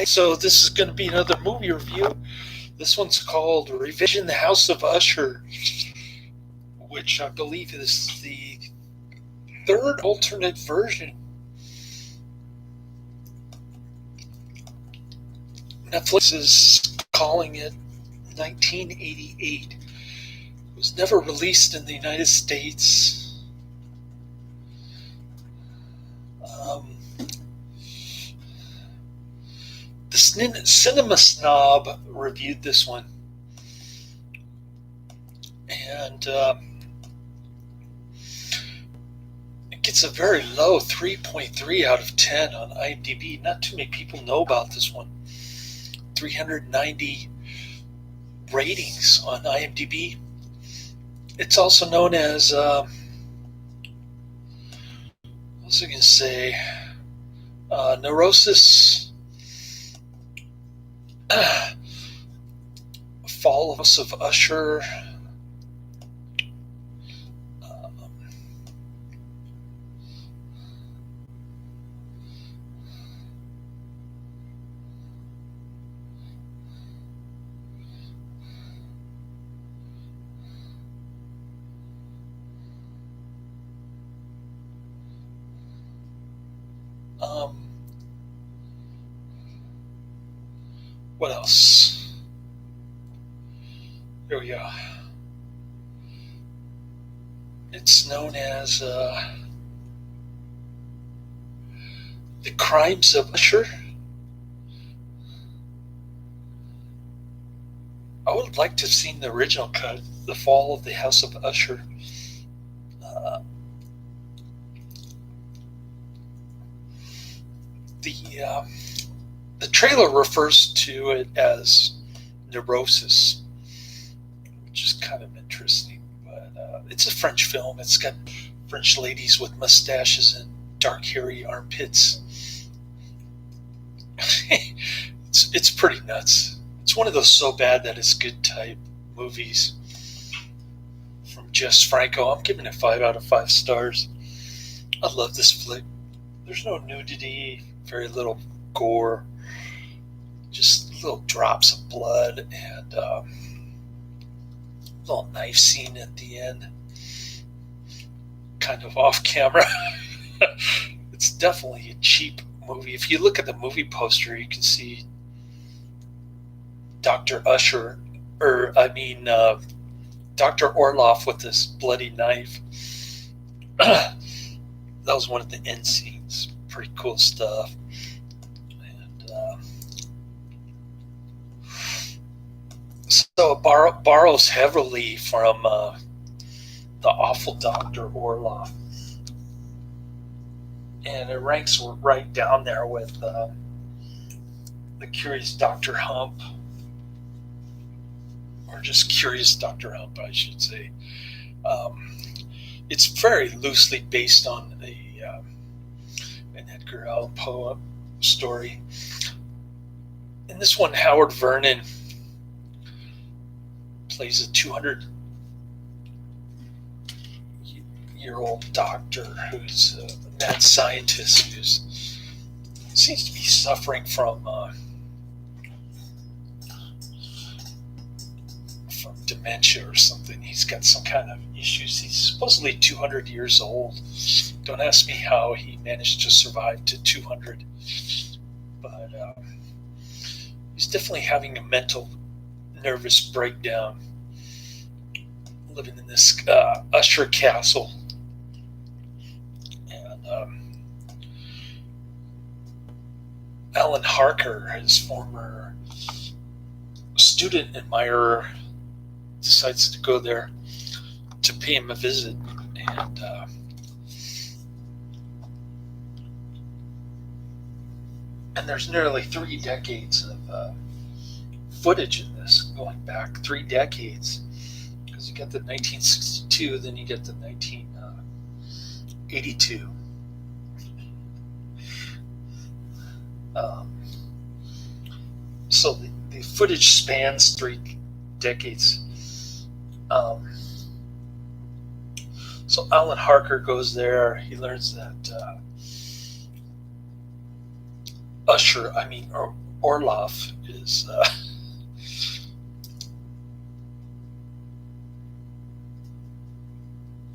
So this is going to be another movie review. This one's called Revision the House of Usher, which I believe is the third alternate version. Netflix is calling it 1988. It was never released in the United States. The Cinema Snob reviewed this one, and it gets a very low 3.3 out of 10 on IMDb. Not too many people know about this one. 390 ratings on IMDb. It's also known as, what was I going to say, Neurosis, Fall of House of Usher, what else? Here we go. It's known as The Crimes of Usher. I would have liked to have seen the original cut, The Fall of the House of Usher. Uh, the trailer refers to it as Neurosis, which is kind of interesting. But it's a French film. It's got French ladies with mustaches and dark, hairy armpits. It's pretty nuts. It's one of those so bad that it's good type movies from Franco. I'm giving it 5 out of 5 stars. I love this flick. There's no nudity, very little gore, just little drops of blood, and a little knife scene at the end, kind of off camera. It's definitely a cheap movie. If you look at the movie poster, you can see Dr. Usher, Dr. Orloff with this bloody knife. That was one of the end scenes. Pretty cool stuff. And so it borrows heavily from the awful Dr. Orloff. And it ranks right down there with the Curious Dr. Hump. Or just Curious Dr. Hump, I should say. It's very loosely based on an Edgar Allan Poe story. In this one, Howard Vernon plays a 200-year-old doctor who's a mad scientist who seems to be suffering from dementia or something. He's got some kind of issues. He's supposedly 200 years old. Don't ask me how he managed to survive to 200, but he's definitely having a mental nervous breakdown living in this Usher castle. And Alan Harker, his former student admirer, decides to go there to pay him a visit, and there's nearly 3 decades of footage in this, going back 3 decades, because you get the 1962, then you get the 1982. So the footage spans 3 decades. So Alan Harker goes there. He learns that Orloff is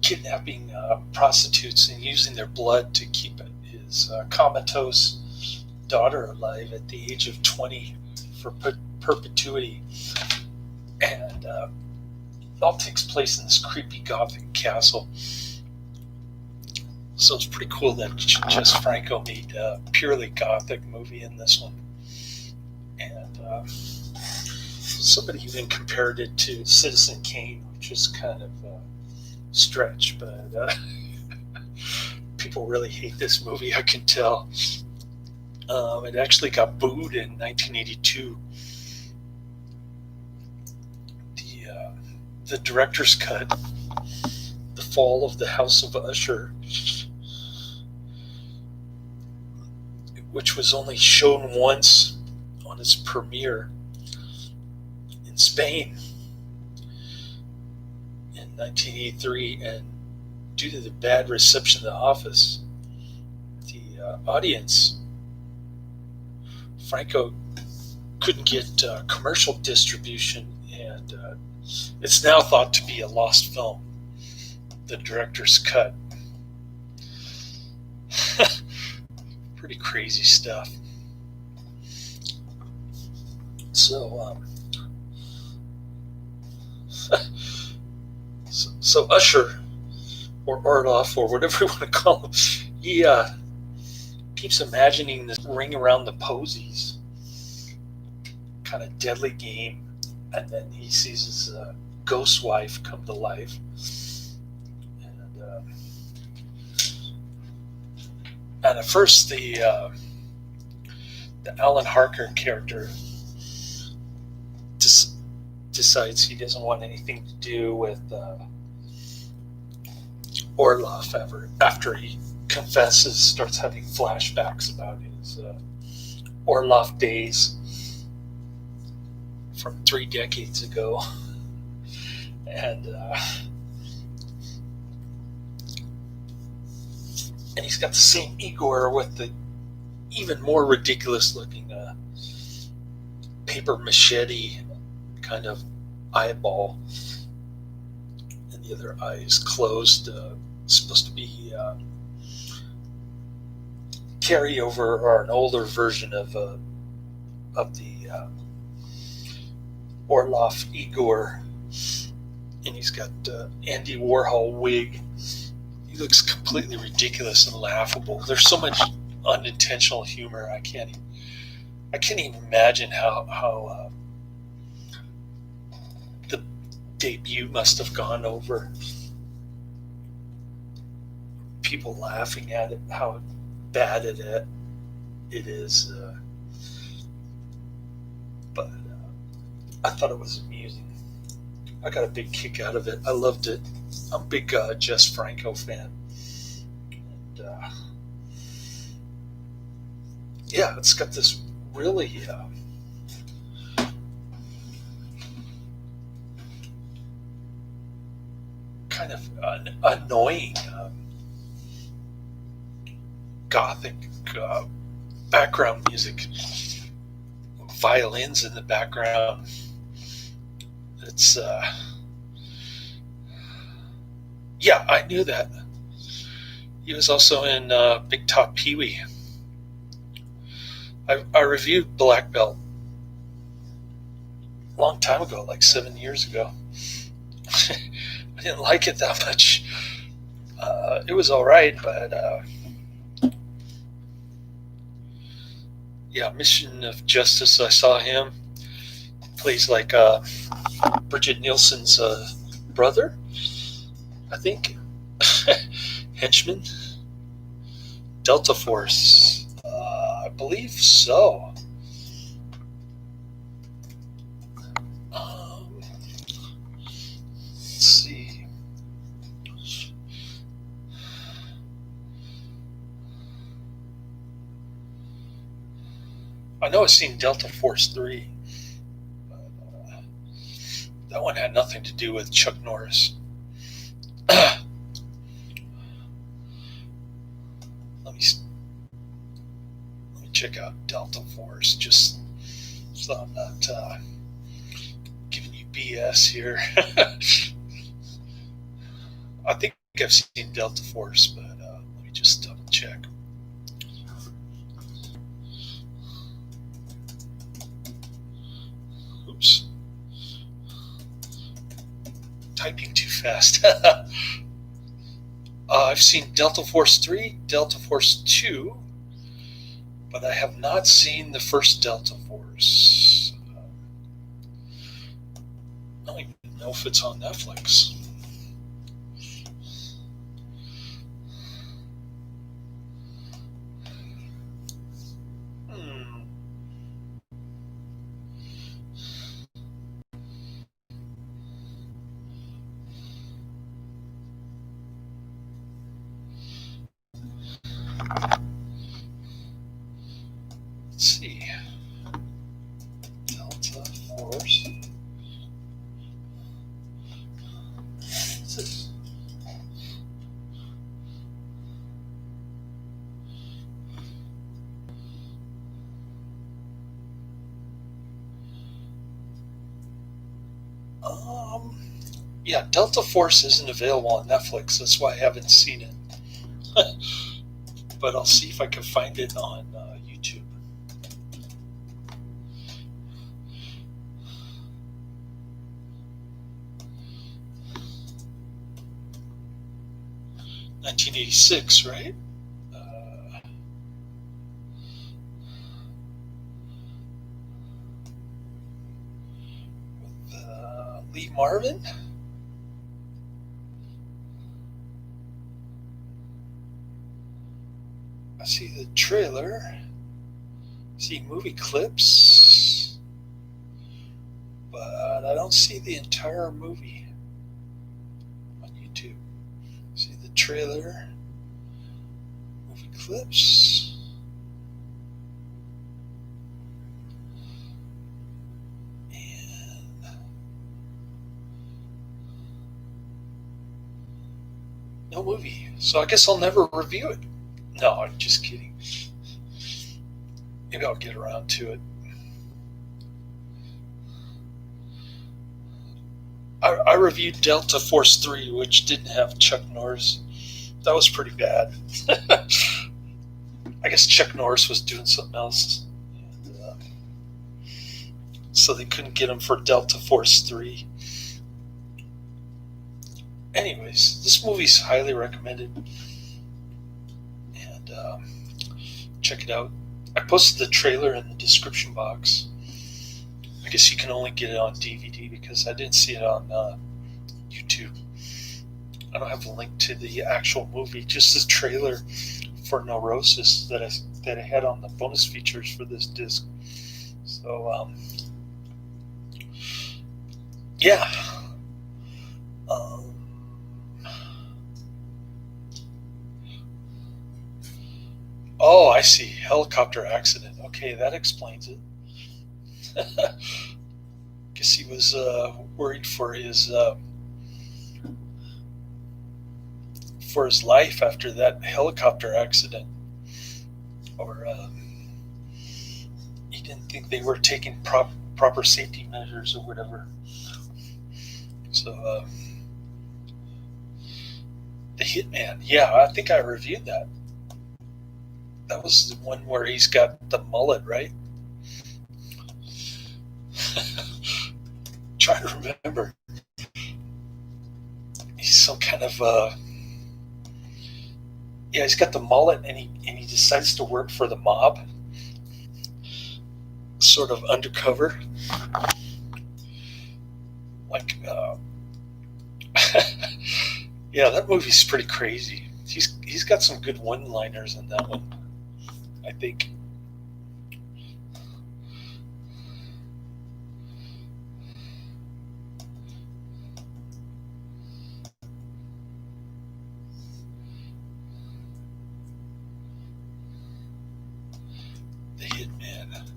kidnapping prostitutes and using their blood to keep his comatose daughter alive at the age of 20 for perpetuity. And it all takes place in this creepy Gothic castle. So it's pretty cool that just Franco made a purely Gothic movie in this one. And somebody even compared it to Citizen Kane, which is kind of a stretch, but people really hate this movie, I can tell. It actually got booed in 1982. The director's cut, The Fall of the House of Usher, which was only shown once on its premiere in Spain in 1983, and due to the bad reception of The Office, the audience, Franco couldn't get commercial distribution, and it's now thought to be a lost film, the director's cut. Pretty crazy stuff. So, so Usher, or Orloff, or whatever you want to call him, he keeps imagining this ring around the posies kind of deadly game, and then he sees his ghost wife come to life. And at first, the Alan Harker character decides he doesn't want anything to do with Orloff after he confesses, starts having flashbacks about his Orloff days from 3 decades ago. And he's got the same Igor with the even more ridiculous looking paper machete kind of eyeball, and the other eye is closed. Supposed to be carryover or an older version of the Orloff Igor, and he's got Andy Warhol wig. He looks completely ridiculous and laughable. There's so much unintentional humor. I can't even imagine how the debut must have gone over. People laughing at it, how bad it is. But I thought it was amusing. I got a big kick out of it. I loved it. I'm a big Jess Franco fan. And yeah, it's got this really kind of annoying Gothic background music. Violins in the background. It's yeah, I knew that. He was also in Big Top Pee-wee. I reviewed Black Belt a long time ago, like 7 years ago. I didn't like it that much. It was all right, but yeah, Mission of Justice. I saw him. Plays like Bridget Nielsen's brother, I think. Henchman. Delta Force. I believe so. Let's see. I know I've seen Delta Force 3. That one had nothing to do with Chuck Norris. Let me check out Delta Force. Just so I'm not giving you BS here. I think I've seen Delta Force, but let me just double check. Oops. Typing too fast. I've seen Delta Force 3, Delta Force 2, but I have not seen the first Delta Force. I don't even know if it's on Netflix. Let's see. Delta Force. What's this? Yeah, Delta Force isn't available on Netflix. That's why I haven't seen it. But I'll see if I can find it on YouTube. (1986), right? With Lee Marvin. I see the trailer. I see movie clips, but I don't see the entire movie on YouTube. I see the trailer, movie clips. And no movie. So I guess I'll never review it. No, I'm just kidding. Maybe I'll get around to it. I reviewed Delta Force 3, which didn't have Chuck Norris. That was pretty bad. I guess Chuck Norris was doing something else. And, so they couldn't get him for Delta Force 3. Anyways, this movie's highly recommended. And check it out. I posted the trailer in the description box. I guess you can only get it on DVD because I didn't see it on YouTube. I don't have a link to the actual movie, just the trailer for Neurosis that I had on the bonus features for this disc. So, yeah. Oh, I see. Helicopter accident. Okay, that explains it. Guess he was worried for his life after that helicopter accident, or he didn't think they were taking proper safety measures or whatever. So the Hitman, yeah, I think I reviewed that. That was the one where he's got the mullet, right? Trying to remember. He's some kind of yeah, he's got the mullet, and he decides to work for the mob, sort of undercover, like yeah, that movie's pretty crazy. He's got some good one-liners in that one, I think. The Hitman.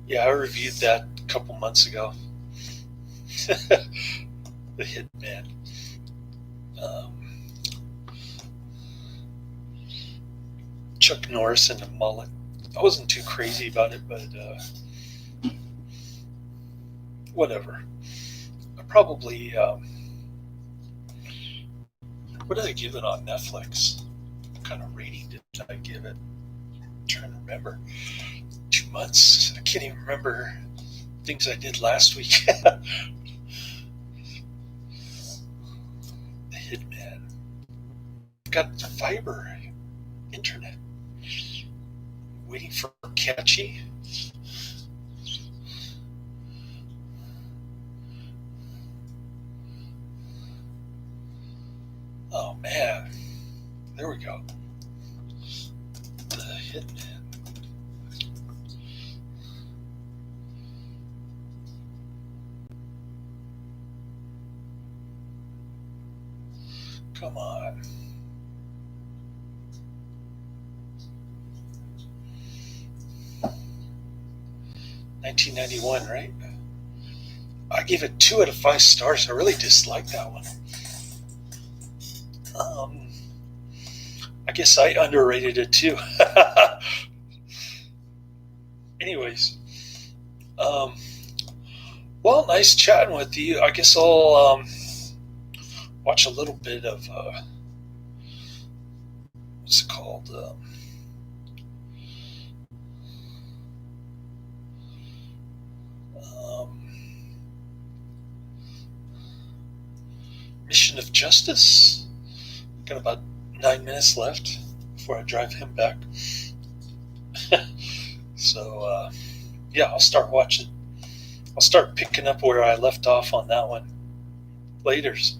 Yeah, I reviewed that a couple months ago. The Hitman. Chuck Norris and the mullet. I wasn't too crazy about it, but whatever. I probably what did I give it on Netflix? What kind of rating did I give it? I'm trying to remember. 2 months. I can't even remember things I did last week. The Hitman. Got fiber internet. Waiting for catchy. Oh man. There we go. The Hitman. Come on. $19.91, right? I gave it 2 out of 5 stars. I really disliked that one. I guess I underrated it too. Anyways, well, nice chatting with you. I guess I'll watch a little bit of what's it called? Mission of Justice. Got about 9 minutes left before I drive him back. So, yeah, I'll start watching. I'll start picking up where I left off on that one. Laters.